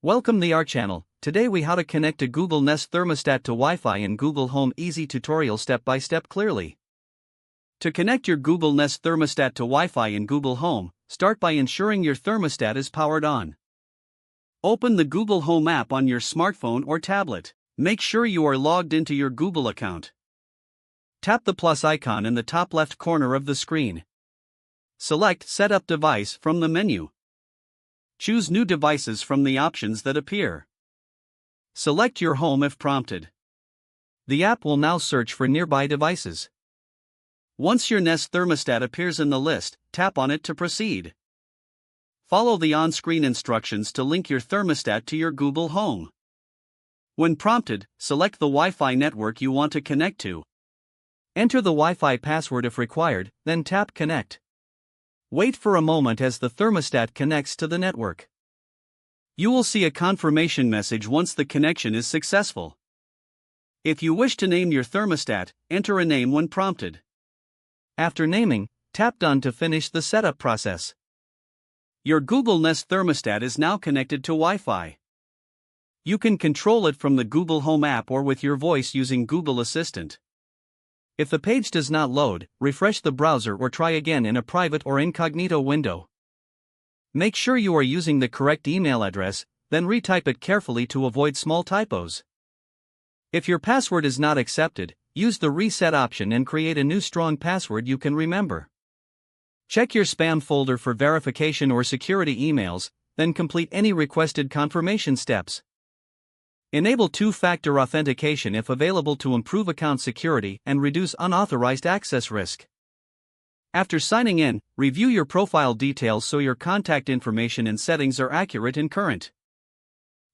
Welcome to our channel. Today we how to connect a Google Nest thermostat to Wi-Fi in Google Home. Easy tutorial step by step clearly. To connect your Google Nest thermostat to Wi-Fi in Google Home, start by ensuring your thermostat is powered on. Open the Google Home app on your smartphone or tablet. Make sure you are logged into your Google account. Tap the plus icon in the top left corner of the screen. Select Set Up Device from the menu. Choose New Devices from the options that appear. Select your home if prompted. The app will now search for nearby devices. Once your Nest thermostat appears in the list, tap on it to proceed. Follow the on-screen instructions to link your thermostat to your Google Home. When prompted, select the Wi-Fi network you want to connect to. Enter the Wi-Fi password if required, then tap Connect. Wait for a moment as the thermostat connects to the network. You will see a confirmation message once the connection is successful. If you wish to name your thermostat, enter a name when prompted. After naming, tap Done to finish the setup process. Your Google Nest thermostat is now connected to Wi-Fi. You can control it from the Google Home app or with your voice using Google Assistant. If the page does not load, refresh the browser or try again in a private or incognito window. Make sure you are using the correct email address, then retype it carefully to avoid small typos. If your password is not accepted, use the reset option and create a new strong password you can remember. Check your spam folder for verification or security emails, then complete any requested confirmation steps. Enable two-factor authentication if available to improve account security and reduce unauthorized access risk. After signing in, review your profile details so your contact information and settings are accurate and current.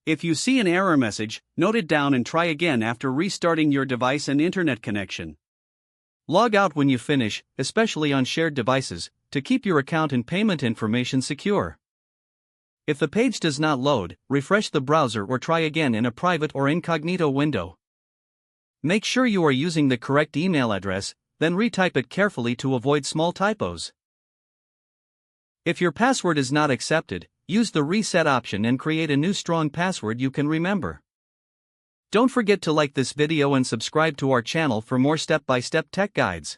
If you see an error message, note it down and try again after restarting your device and internet connection. Log out when you finish, especially on shared devices, to keep your account and payment information secure. If the page does not load, refresh the browser or try again in a private or incognito window. Make sure you are using the correct email address, then retype it carefully to avoid small typos. If your password is not accepted, use the reset option and create a new strong password you can remember. Don't forget to like this video and subscribe to our channel for more step-by-step tech guides.